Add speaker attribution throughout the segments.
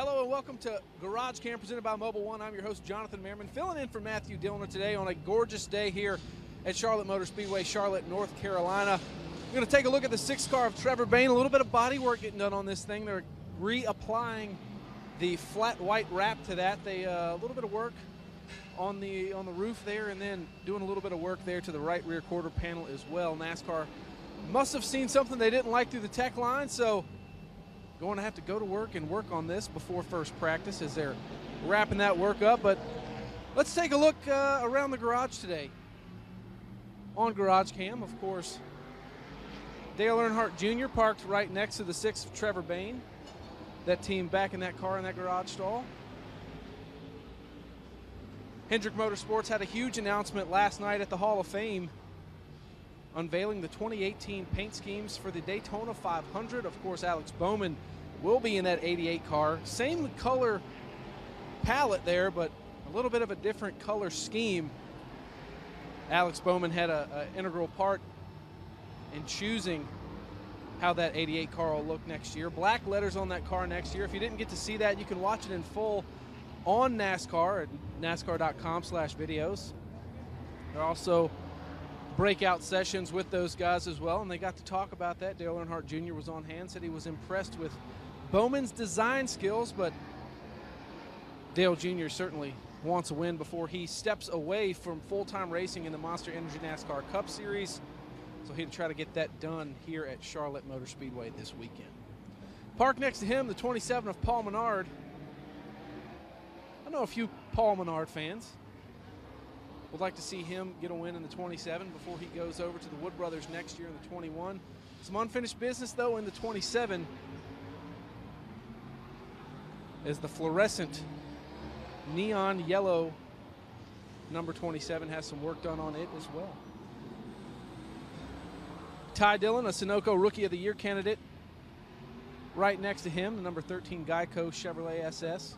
Speaker 1: Hello and welcome to GarageCam presented by Mobile One. I'm your host, Jonathan Merriman, filling in for Matthew Dillner today on a gorgeous day here at Charlotte Motor Speedway, Charlotte, North Carolina. We're going to take a look at the 6th car of Trevor Bayne. A little bit of body work getting done on this thing. They're reapplying the flat white wrap to that. A little bit of work on the roof there, and then doing a little bit of work there to the right rear quarter panel as well. NASCAR must have seen something they didn't like through the tech line, so going to have to go to work and work on this before first practice as they're wrapping that work up. But let's take a look around the garage today. On GarageCam, of course, Dale Earnhardt Jr. parked right next to the 6th of Trevor Bayne. That team back in that car in that garage stall. Hendrick Motorsports had a huge announcement last night at the Hall of Fame, unveiling the 2018 paint schemes for the Daytona 500. Of course, Alex Bowman will be in that 88 car. Same color palette there, but a little bit of a different color scheme. Alex Bowman had an integral part in choosing how that 88 car will look next year. Black letters on that car next year. If you didn't get to see that, you can watch it in full on NASCAR at NASCAR.com/videos. There are also breakout sessions with those guys as well, and they got to talk about that. Dale Earnhardt Jr. was on hand, said he was impressed with Bowman's design skills, but Dale Jr. certainly wants a win before he steps away from full-time racing in the Monster Energy NASCAR Cup Series. So he'll try to get that done here at Charlotte Motor Speedway this weekend. Parked next to him, the 27 of Paul Menard. I know a few Paul Menard fans would like to see him get a win in the 27 before he goes over to the Wood Brothers next year in the 21. Some unfinished business, though, in the 27, as the fluorescent neon yellow number 27 has some work done on it as well. Ty Dillon, a Sunoco Rookie of the Year candidate, right next to him, the number 13 Geico Chevrolet SS.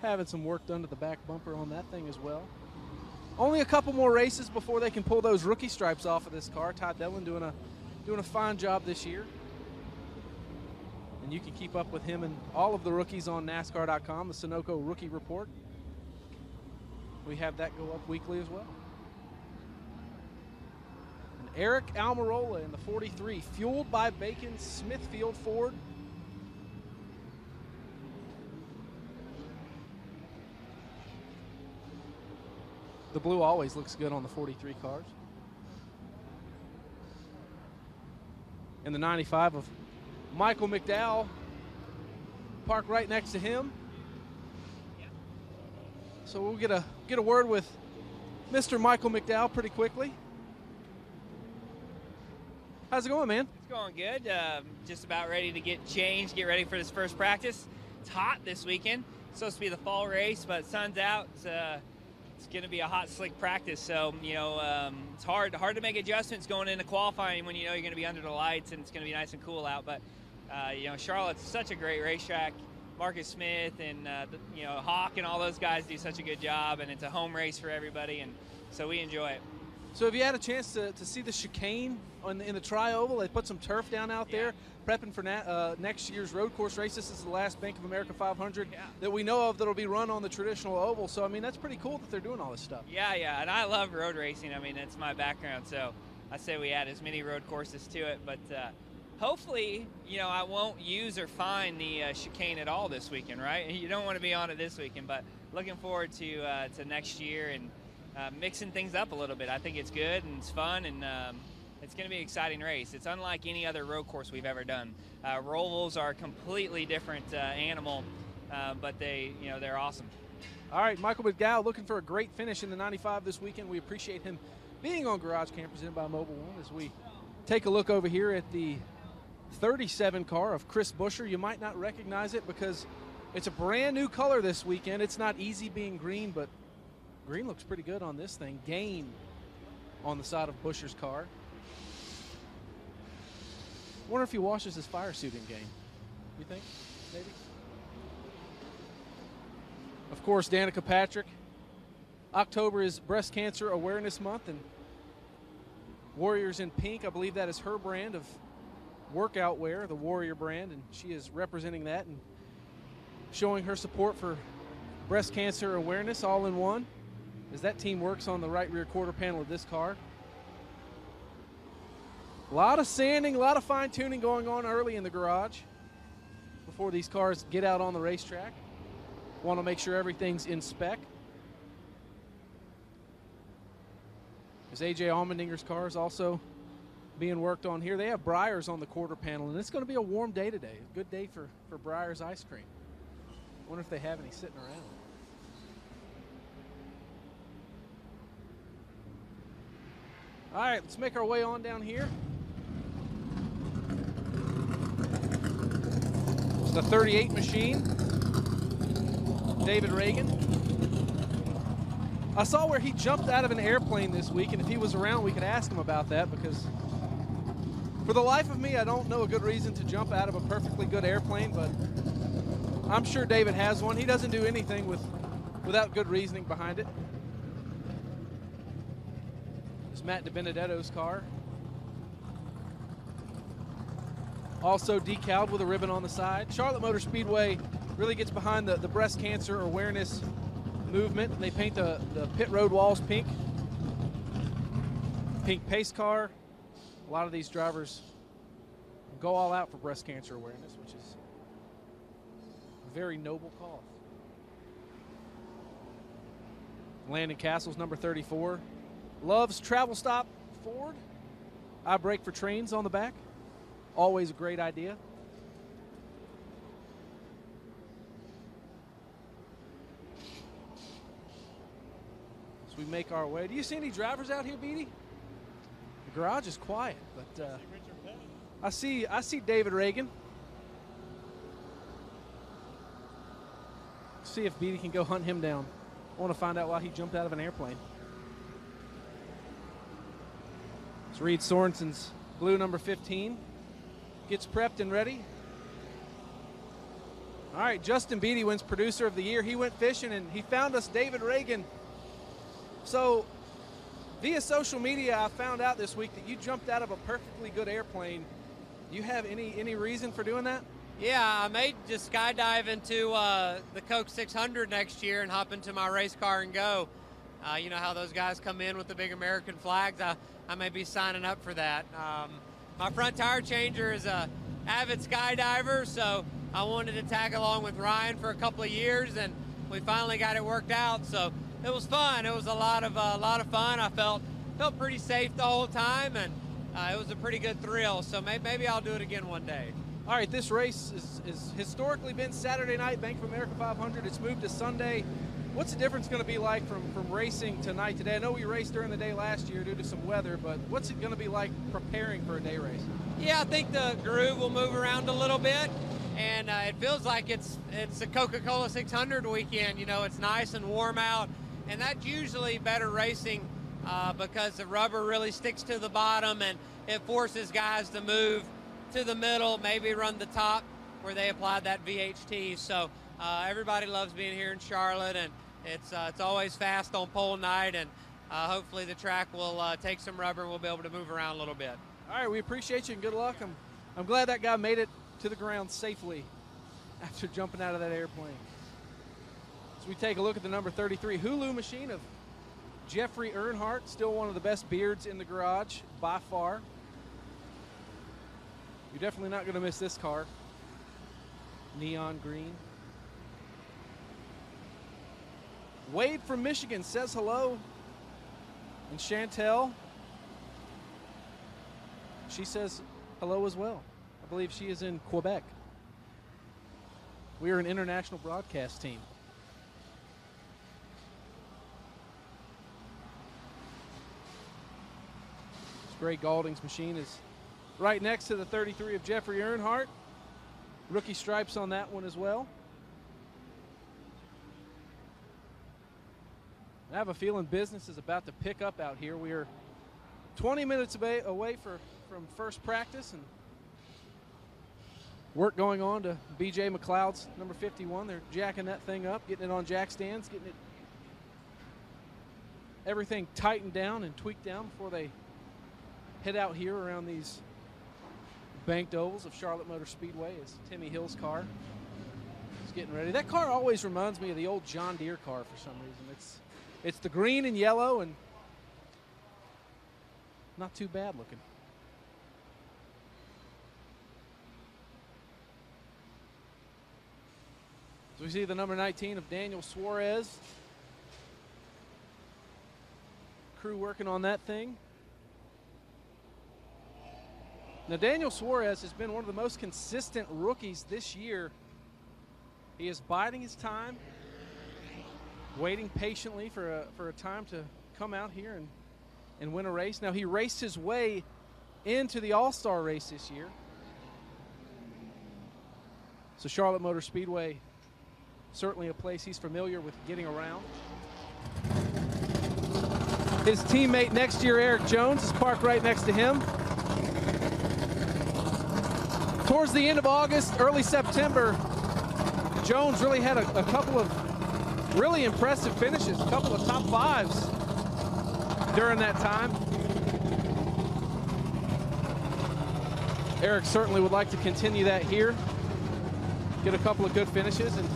Speaker 1: Having some work done to the back bumper on that thing as well. Only a couple more races before they can pull those rookie stripes off of this car. Ty Dillon doing a fine job this year. And you can keep up with him and all of the rookies on NASCAR.com, the Sunoco Rookie Report. We have that go up weekly as well. And Eric Almirola in the 43, fueled by Bacon Smithfield Ford. The blue always looks good on the 43 cars. And the 95 of Michael McDowell, parked right next to him. So we'll get a word with Mr. Michael McDowell pretty quickly. How's it going, man?
Speaker 2: It's going good. Just about ready to get changed, get ready for this first practice. It's hot this weekend. It's supposed to be the fall race, but sun's out. It's going to be a hot, slick practice, so it's hard to make adjustments going into qualifying when you know you're going to be under the lights and it's going to be nice and cool out. But Charlotte's such a great racetrack. Marcus Smith and Hawk and all those guys do such a good job, and it's a home race for everybody, and so we enjoy it.
Speaker 1: So have you had a chance to see the chicane in the Tri-Oval? They put some turf down out there, prepping for next year's road course race. This is the last Bank of America 500 that we know of that'll be run on the traditional oval. So, I mean, that's pretty cool that they're doing all this stuff.
Speaker 2: Yeah, and I love road racing. I mean, it's my background, so I say we add as many road courses to it. But hopefully, I won't use or find the chicane at all this weekend, right? You don't want to be on it this weekend, but looking forward to next year and mixing things up a little bit. I think it's good and it's fun, and it's going to be an exciting race. It's unlike any other road course we've ever done. Rovals are a completely different animal, but they're awesome.
Speaker 1: All right, Michael McDowell looking for a great finish in the 95 this weekend. We appreciate him being on GarageCam presented by Mobile One as we take a look over here at the 37 car of Chris Buescher. You might not recognize it because it's a brand new color this weekend. It's not easy being green, but green looks pretty good on this thing. Gain on the side of Buescher's car. Wonder if he washes his fire suit in game. You think? Maybe? Of course, Danica Patrick. October is Breast Cancer Awareness Month, and Warriors in Pink, I believe that is her brand of workout wear, the Warrior brand, and she is representing that and showing her support for breast cancer awareness all in one as that team works on the right rear quarter panel of this car. A lot of sanding, a lot of fine tuning going on early in the garage before these cars get out on the racetrack. Want to make sure everything's in spec. As AJ Allmendinger's car is also being worked on here. They have Breyers on the quarter panel, and it's going to be a warm day today. A good day for Breyers ice cream. Wonder if they have any sitting around. All right, let's make our way on down here. It's the 38 machine. David Ragan. I saw where he jumped out of an airplane this week, and if he was around, we could ask him about that, because for the life of me, I don't know a good reason to jump out of a perfectly good airplane, but I'm sure David has one. He doesn't do anything without good reasoning behind it. It's Matt DiBenedetto's car. Also decaled with a ribbon on the side. Charlotte Motor Speedway really gets behind the breast cancer awareness movement. They paint the pit road walls pink. Pink pace car. A lot of these drivers go all out for breast cancer awareness, which is a very noble cause. Landon Castle's number 34. Loves travel stop Ford. I brake for trains on the back. Always a great idea. As we make our way. Do you see any drivers out here, Beatty? The garage is quiet, but I see David Ragan. See if Beatty can go hunt him down. I want to find out why he jumped out of an airplane. It's Reed Sorensen's blue number 15. Gets prepped and ready. All right, Justin Beatty wins Producer of the Year. He went fishing and he found us David Ragan. So via social media, I found out this week that you jumped out of a perfectly good airplane. Do you have any reason for doing that?
Speaker 3: Yeah, I may just skydive into the Coke 600 next year and hop into my race car and go. You know how those guys come in with the big American flags? I may be signing up for that. My front tire changer is a avid skydiver, so I wanted to tag along with Ryan for a couple of years, and we finally got it worked out. So it was fun. It was a lot of fun. I felt pretty safe the whole time, and it was a pretty good thrill. So maybe I'll do it again one day.
Speaker 1: All right, this race is historically been Saturday night, Bank of America 500. It's moved to Sunday. What's the difference going to be like from racing tonight today? I know we raced during the day last year due to some weather, but what's it going to be like preparing for a day race?
Speaker 3: Yeah, I think the groove will move around a little bit, and it feels like it's a Coca-Cola 600 weekend. You know, it's nice and warm out, and that's usually better racing because the rubber really sticks to the bottom, and it forces guys to move to the middle, maybe run the top where they applied that VHT. So everybody loves being here in Charlotte, and it's always fast on pole night, and hopefully the track will take some rubber and we'll be able to move around a little bit.
Speaker 1: All right, we appreciate you and good luck. I'm glad that guy made it to the ground safely after jumping out of that airplane. As we take a look at the number 33 Hulu machine of Jeffrey Earnhardt, still one of the best beards in the garage by far. You're definitely not going to miss this car. Neon green. Wade from Michigan says hello. And Chantel, she says hello as well. I believe she is in Quebec. We are an international broadcast team. Gray Galding's machine is right next to the 33 of Jeffrey Earnhardt. Rookie stripes on that one as well. I have a feeling business is about to pick up out here. We are 20 minutes away from first practice, and work going on to BJ McLeod's number 51. They're jacking that thing up, getting it on jack stands, getting it everything tightened down and tweaked down before they head out here around these banked ovals of Charlotte Motor Speedway as Timmy Hill's car is getting ready. That car always reminds me of the old John Deere car for some reason. It's the green and yellow and not too bad looking. So we see the number 19 of Daniel Suarez. Crew working on that thing. Now, Daniel Suarez has been one of the most consistent rookies this year. He is biding his time, waiting patiently for a time to come out here and win a race. Now, he raced his way into the All-Star race this year. So Charlotte Motor Speedway, certainly a place he's familiar with getting around. His teammate next year, Eric Jones, is parked right next to him. Towards the end of August, early September, Jones really had a couple of really impressive finishes, a couple of top fives during that time. Eric certainly would like to continue that here, get a couple of good finishes. And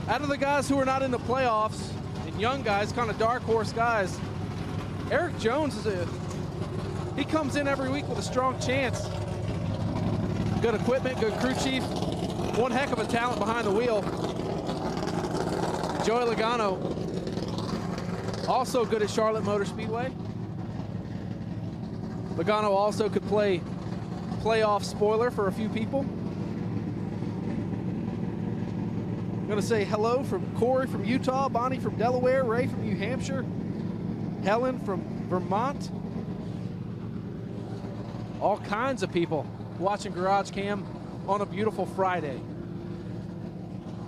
Speaker 1: out of the guys who are not in the playoffs, and young guys, kind of dark horse guys, Eric Jones he comes in every week with a strong chance. Good equipment, good crew chief, one heck of a talent behind the wheel. Joey Logano, also good at Charlotte Motor Speedway. Logano also could play playoff spoiler for a few people. I'm going to say hello from Corey from Utah, Bonnie from Delaware, Ray from New Hampshire, Helen from Vermont. All kinds of people watching GarageCam on a beautiful Friday.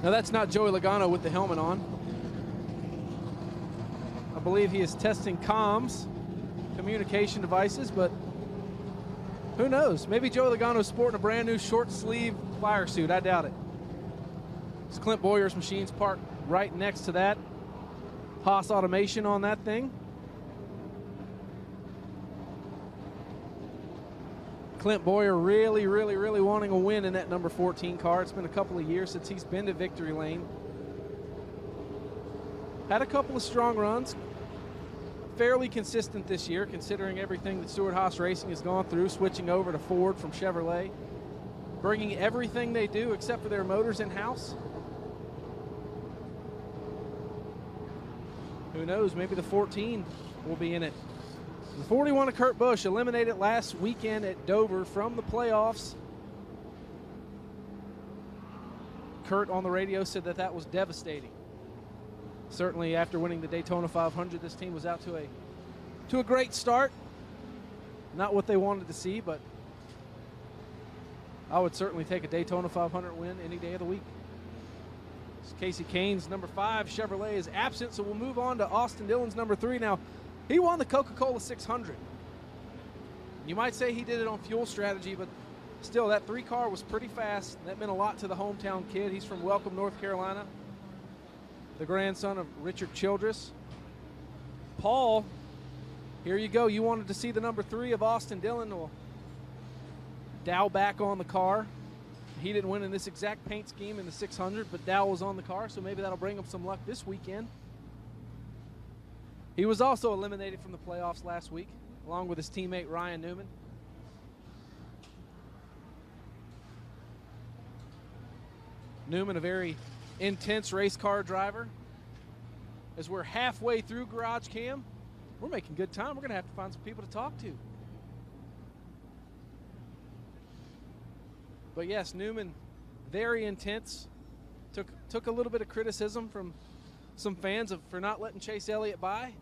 Speaker 1: Now, that's not Joey Logano with the helmet on. I believe he is testing comms, communication devices, but who knows? Maybe Joey Logano's sporting a brand new short sleeve fire suit. I doubt it. It's Clint Boyer's machines parked right next to that. Haas automation on that thing. Clint Boyer really wanting a win in that number 14 car. It's been a couple of years since he's been to victory lane. Had a couple of strong runs. Fairly consistent this year, considering everything that Stewart Haas Racing has gone through, switching over to Ford from Chevrolet, bringing everything they do except for their motors in-house. Who knows, maybe the 14 will be in it. The 41 of Kurt Busch eliminated last weekend at Dover from the playoffs. Kurt on the radio said that was devastating. Certainly after winning the Daytona 500, this team was out to a great start. Not what they wanted to see, but I would certainly take a Daytona 500 win any day of the week. Casey Kane's number 5 Chevrolet is absent, so we'll move on to Austin Dillon's number 3. Now, he won the Coca-Cola 600. You might say he did it on fuel strategy, but still, that 3 car was pretty fast. That meant a lot to the hometown kid. He's from Welcome, North Carolina, the grandson of Richard Childress. Paul, here you go. You wanted to see the number 3 of Austin Dillon. Well, Dow back on the car. He didn't win in this exact paint scheme in the 600, but Dow was on the car, so maybe that'll bring him some luck this weekend. He was also eliminated from the playoffs last week, along with his teammate Ryan Newman. Newman, a very intense race car driver. As we're halfway through GarageCam, we're making good time. We're going to have to find some people to talk to. But yes, Newman, very intense. Took a little bit of criticism from some fans for not letting Chase Elliott by.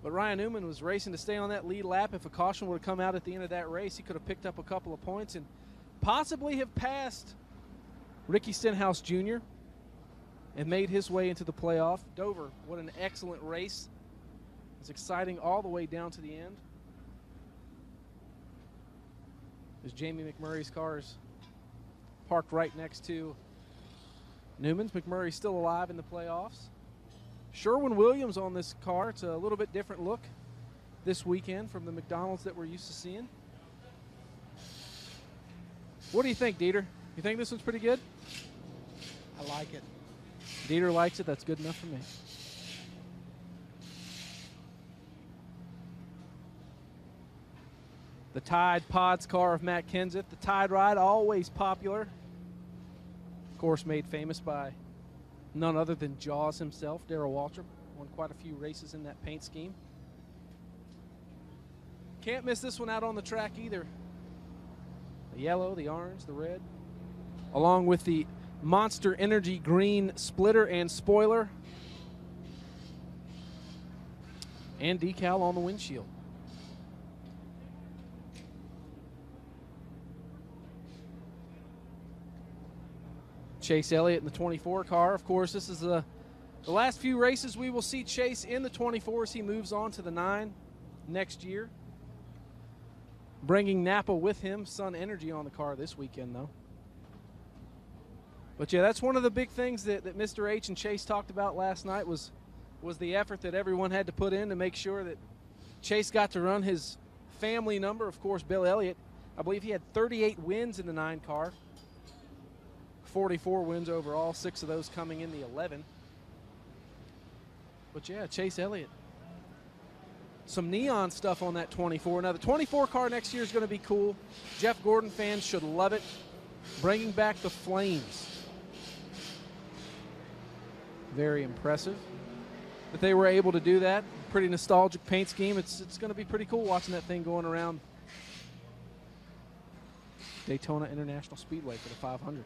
Speaker 1: But Ryan Newman was racing to stay on that lead lap. If a caution would have come out at the end of that race, he could have picked up a couple of points and possibly have passed Ricky Stenhouse Jr. and made his way into the playoff. Dover, what an excellent race. It was exciting all the way down to the end. As Jamie McMurray's car is parked right next to Newman's. McMurray's still alive in the playoffs. Sherwin-Williams on this car. It's a little bit different look this weekend from the McDonald's that we're used to seeing. What do you think, Dieter? You think this one's pretty good?
Speaker 4: I like it.
Speaker 1: Dieter likes it. That's good enough for me. The Tide Pods car of Matt Kenseth. The Tide Ride, always popular. Of course, made famous by none other than Jaws himself, Darrell Waltrip. Won quite a few races in that paint scheme. Can't miss this one out on the track either. The yellow, the orange, the red, along with the Monster Energy green splitter and spoiler, and decal on the windshield. Chase Elliott in the 24 car. Of course, this is the last few races we will see Chase in the 24 as he moves on to the 9 next year. Bringing Napa with him. Sun Energy on the car this weekend, though. But, yeah, that's one of the big things that Mr. H and Chase talked about last night was the effort that everyone had to put in to make sure that Chase got to run his family number. Of course, Bill Elliott, I believe he had 38 wins in the 9 car. 44 wins overall, 6 of those coming in the 11. But, yeah, Chase Elliott. Some neon stuff on that 24. Now, the 24 car next year is going to be cool. Jeff Gordon fans should love it. Bringing back the flames. Very impressive that they were able to do that. Pretty nostalgic paint scheme. It's going to be pretty cool watching that thing going around Daytona International Speedway for the 500.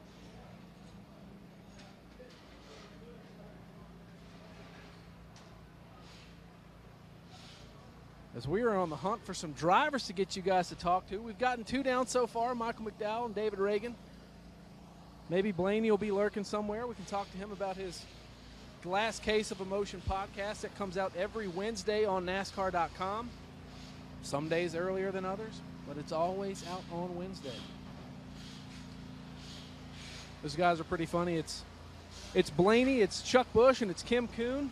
Speaker 1: As we are on the hunt for some drivers to get you guys to talk to. We've gotten 2 down so far, Michael McDowell and David Ragan. Maybe Blaney will be lurking somewhere. We can talk to him about his Glass Case of Emotion podcast that comes out every Wednesday on NASCAR.com. Some days earlier than others, but it's always out on Wednesday. Those guys are pretty funny. It's Blaney, it's Chuck Bush, and it's Kim Kuhn.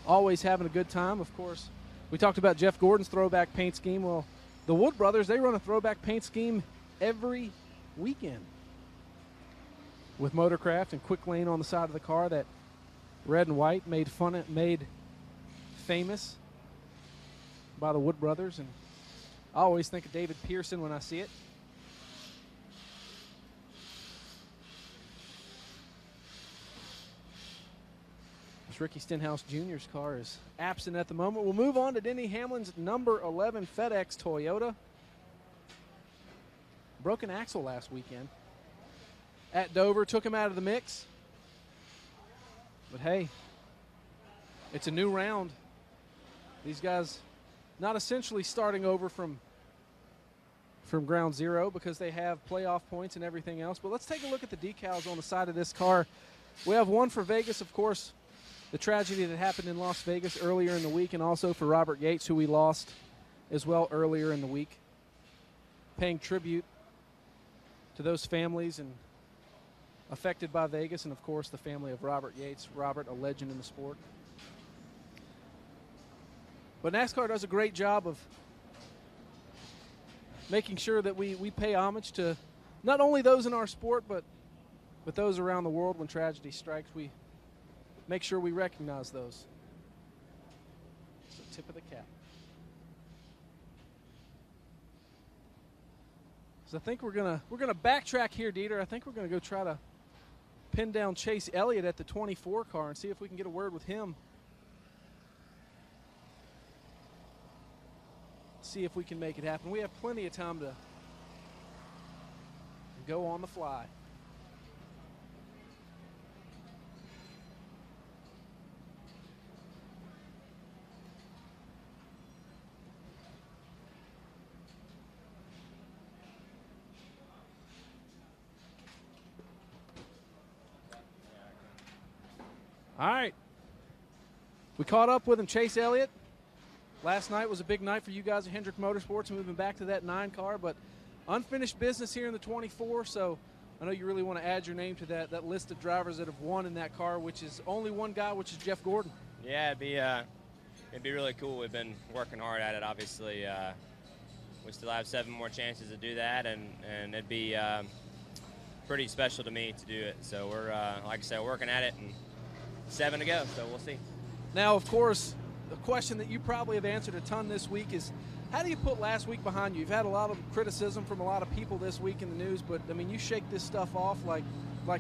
Speaker 1: Always having a good time. Of course, we talked about Jeff Gordon's throwback paint scheme. Well, the Wood Brothers, they run a throwback paint scheme every weekend with Motorcraft and Quick Lane on the side of the car. That red and white made famous by the Wood Brothers, and I always think of David Pearson when I see it. Ricky Stenhouse Jr.'s car is absent at the moment. We'll move on to Denny Hamlin's number 11 FedEx Toyota. Broken axle last weekend at Dover, took him out of the mix. But hey, it's a new round. These guys not essentially starting over from ground zero because they have playoff points and everything else. But let's take a look at the decals on the side of this car. We have one for Vegas, of course, the tragedy that happened in Las Vegas earlier in the week, and also for Robert Yates, who we lost as well earlier in the week. Paying tribute to those families and affected by Vegas, and of course the family of Robert Yates. Robert, a legend in the sport. But NASCAR does a great job of making sure that we pay homage to not only those in our sport, but those around the world. When tragedy strikes, we make sure we recognize those. It's the tip of the cap. So I think we're gonna backtrack here, Dieter. I think we're gonna go try to pin down Chase Elliott at the 24 car and see if we can get a word with him. See if we can make it happen. We have plenty of time to go on the fly. All right. We caught up with him, Chase Elliott. Last night was a big night for you guys at Hendrick Motorsports, moving back to that 9 car, but unfinished business here in the 24, so I know you really want to add your name to that list of drivers that have won in that car, which is only one guy, which is Jeff Gordon.
Speaker 5: Yeah, it'd be really cool. We've been working hard at it, obviously. we still have 7 more chances to do that, and it'd be pretty special to me to do it. So we're, like I said, working at it, and 7 to go, so we'll see.
Speaker 1: Now, of course, the question that you probably have answered a ton this week is, how do you put last week behind you? You've had a lot of criticism from a lot of people this week in the news, but, I mean, you shake this stuff off like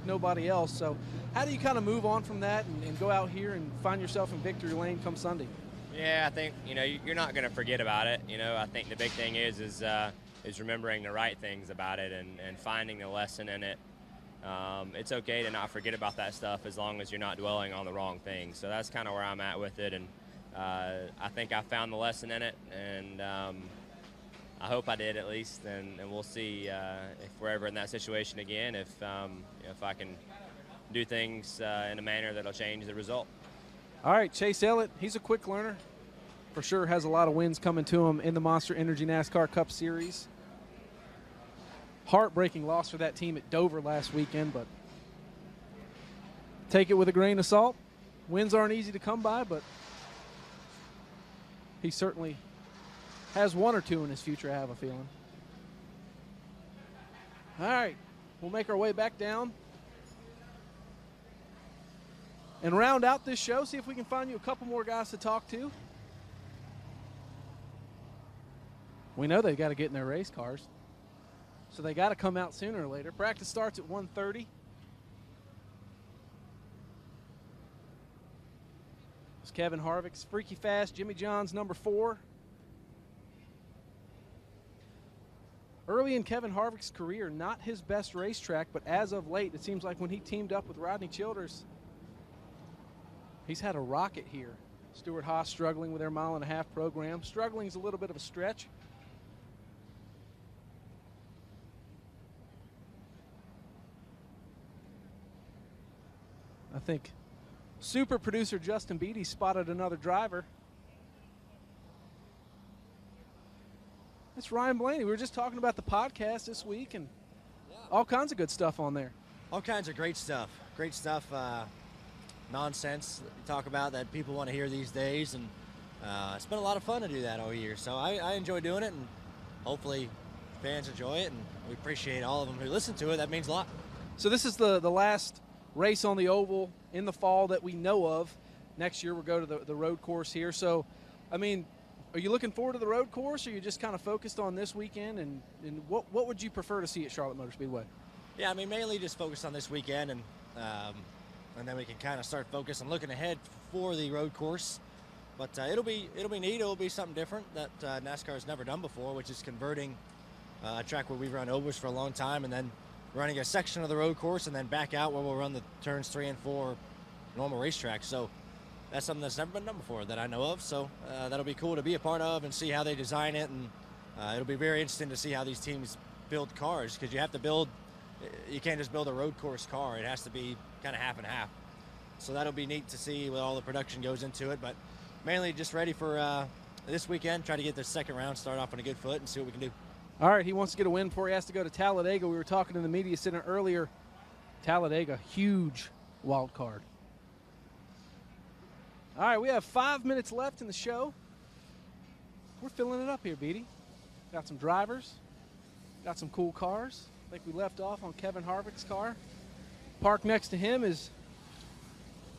Speaker 1: nobody else. So how do you kind of move on from that and go out here and find yourself in victory lane come Sunday?
Speaker 5: Yeah, I think, you're not going to forget about it. I think the big thing is remembering the right things about it and finding the lesson in it. It's okay to not forget about that stuff as long as you're not dwelling on the wrong things. So that's kind of where I'm at with it, and I think I found the lesson in it, and I hope I did at least, and we'll see if we're ever in that situation again, if I can do things in a manner that'll change the result.
Speaker 1: All right, Chase Elliott, he's a quick learner. For sure has a lot of wins coming to him in the Monster Energy NASCAR Cup Series. Heartbreaking loss for that team at Dover last weekend, but take it with a grain of salt. Wins aren't easy to come by, but he certainly has 1 or 2 in his future, I have a feeling. All right, we'll make our way back down and round out this show, see if we can find you a couple more guys to talk to. We know they've got to get in their race cars, so they got to come out sooner or later. Practice starts at 1:30. It's Kevin Harvick's Freaky Fast, Jimmy John's number 4. Early in Kevin Harvick's career, not his best racetrack, but as of late, it seems like when he teamed up with Rodney Childers, he's had a rocket here. Stewart Haas struggling with their mile-and-a-half program. Struggling is a little bit of a stretch. I think super producer Justin Beatty spotted another driver. That's Ryan Blaney. We were just talking about the podcast this week and all kinds of good stuff on there.
Speaker 6: All kinds of great stuff. Great stuff, nonsense that we talk about that people want to hear these days. And it's been a lot of fun to do that all year. So I enjoy doing it, and hopefully fans enjoy it. And we appreciate all of them who listen to it. That means a lot.
Speaker 1: So this is the last race on the oval in the fall that we know of. Next year we'll go to the road course here. So, I mean, are you looking forward to the road course, or are you just kind of focused on this weekend? And what would you prefer to see at Charlotte Motor Speedway?
Speaker 6: Yeah, I mean, mainly just focused on this weekend, and then we can kind of start focusing, looking ahead for the road course. But it'll be neat. It'll be something different that NASCAR has never done before, which is converting a track where we've run ovals for a long time, and then running a section of the road course, and then back out where we'll run the turns 3 and 4 normal racetrack. So that's something that's never been done before that I know of. So that'll be cool to be a part of and see how they design it. And it'll be very interesting to see how these teams build cars, because you have to build, you can't just build a road course car. It has to be kind of half and half. So that'll be neat to see what all the production goes into it. But mainly just ready for this weekend, try to get the second round started off on a good foot and see what we can do.
Speaker 1: All right, he wants to get a win before he has to go to Talladega. We were talking to the media center earlier. Talladega, huge wild card. All right, we have 5 minutes left in the show. We're filling it up here, Beatty. Got some drivers, got some cool cars. I think we left off on Kevin Harvick's car. Parked next to him is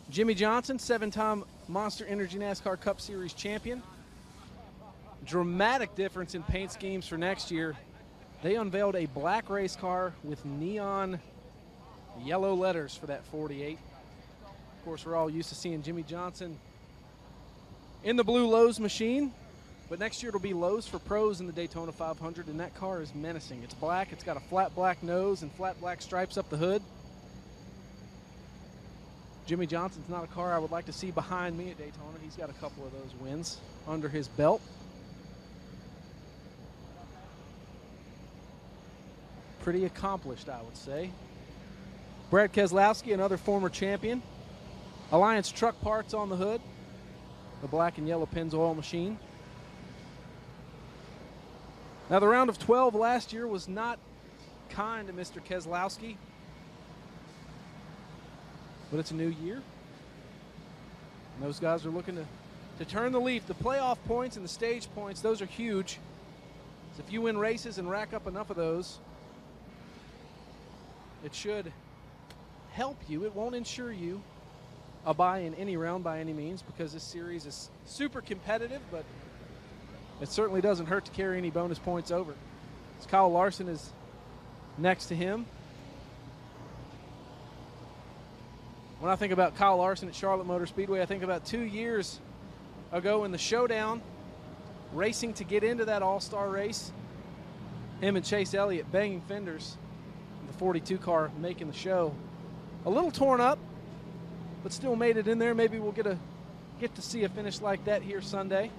Speaker 1: Jimmy Johnson, 7-time Monster Energy NASCAR Cup Series champion. Dramatic difference in paint schemes for next year. They unveiled a black race car with neon yellow letters for that 48. Of course, we're all used to seeing Jimmy Johnson in the blue Lowe's machine, but next year it'll be Lowe's for pros in the Daytona 500, and that car is menacing. It's black. It's got a flat black nose and flat black stripes up the hood. Jimmy Johnson's not a car I would like to see behind me at Daytona. He's got a couple of those wins under his belt. Pretty accomplished, I would say. Brad Keselowski, another former champion. Alliance Truck Parts on the hood. The black and yellow Pennzoil machine. Now, the round of 12 last year was not kind to Mr. Keselowski. But it's a new year. And those guys are looking to turn the leaf. The playoff points and the stage points, those are huge. So if you win races and rack up enough of those, it should help you. It won't ensure you a bye in any round by any means, because this series is super competitive, but it certainly doesn't hurt to carry any bonus points over. As Kyle Larson is next to him. When I think about Kyle Larson at Charlotte Motor Speedway, I think about 2 years ago in the showdown, racing to get into that all-star race. Him and Chase Elliott banging fenders. The 42 car making the show. A little torn up, but still made it in there. Maybe we'll get to see a finish like that here Sunday.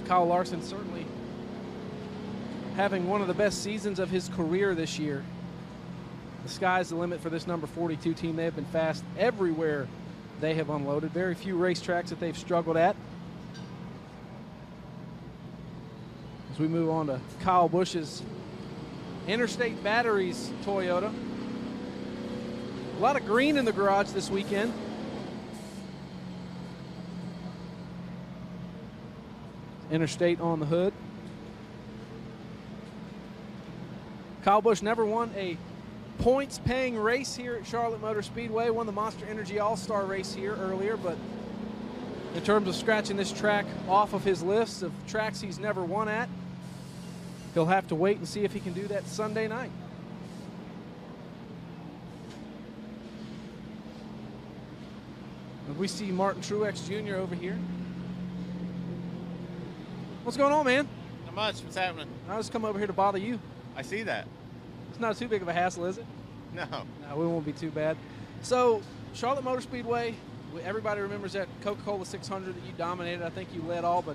Speaker 1: Kyle Larson certainly having one of the best seasons of his career this year. The sky's the limit for this number 42 team. They have been fast everywhere they have unloaded. Very few racetracks that they've struggled at. As we move on to Kyle Busch's Interstate Batteries Toyota. A lot of green in the garage this weekend. Interstate on the hood. Kyle Busch never won a points-paying race here at Charlotte Motor Speedway. Won the Monster Energy All-Star race here earlier, but in terms of scratching this track off of his list of tracks he's never won at, he'll have to wait and see if he can do that Sunday night. And we see Martin Truex Jr. over here. What's going on, man?
Speaker 7: Not much. What's happening?
Speaker 1: I just come over here to bother you.
Speaker 7: I see that.
Speaker 1: It's not too big of a hassle, is it?
Speaker 7: No.
Speaker 1: No, we won't be too bad. So, Charlotte Motor Speedway, everybody remembers that Coca-Cola 600 that you dominated. I think you led all but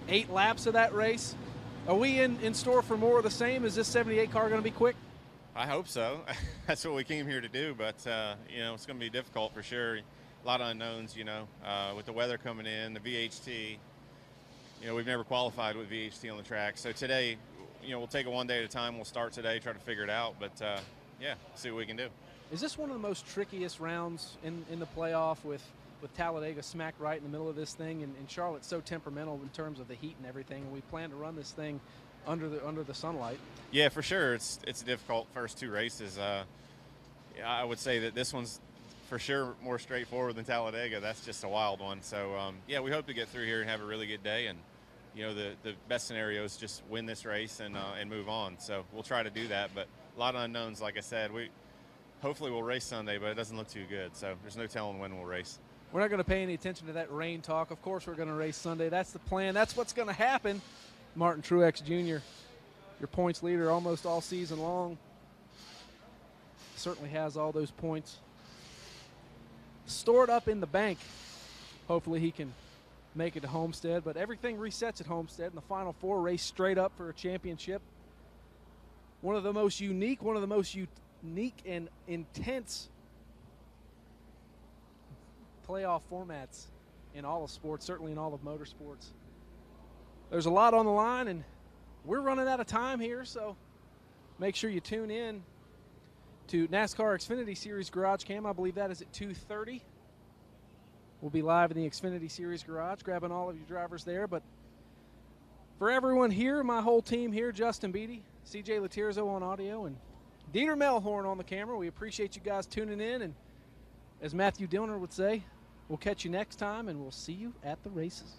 Speaker 1: 8 laps of that race. Are we in store for more of the same? Is this 78 car going to be quick?
Speaker 7: I hope so. That's what we came here to do, but, you know, it's going to be difficult for sure. A lot of unknowns, you know, with the weather coming in, the VHT. You know, we've never qualified with VHT on the track. So today, you know, we'll take it one day at a time. We'll start today, try to figure it out. But, yeah, see what we can do.
Speaker 1: Is this one of the most trickiest rounds in the playoff with Talladega smack right in the middle of this thing? And Charlotte's so temperamental in terms of the heat and everything. And we plan to run this thing under the sunlight.
Speaker 7: Yeah, for sure. It's a difficult first 2 races. Yeah, I would say that this one's for sure more straightforward than Talladega. That's just a wild one. So, yeah, we hope to get through here and have a really good day. And, you know, the best scenario is just win this race and move on. So we'll try to do that. But a lot of unknowns, like I said. Hopefully we'll race Sunday, but it doesn't look too good. So there's no telling when we'll race.
Speaker 1: We're not going to pay any attention to that rain talk. Of course we're going to race Sunday. That's the plan. That's what's going to happen. Martin Truex Jr., your points leader almost all season long. Certainly has all those points stored up in the bank. Hopefully he can make it to Homestead, but everything resets at Homestead in the Final 4 race straight up for a championship. One of the most unique and intense playoff formats in all of sports, certainly in all of motorsports. There's a lot on the line, and we're running out of time here, so make sure you tune in to NASCAR Xfinity Series Garage Cam. I believe that is at 2:30. We'll be live in the Xfinity Series Garage, grabbing all of your drivers there. But for everyone here, my whole team here, Justin Beatty, CJ Latirzo on audio, and Dieter Melhorn on the camera, we appreciate you guys tuning in. And as Matthew Dillner would say, we'll catch you next time, and we'll see you at the races.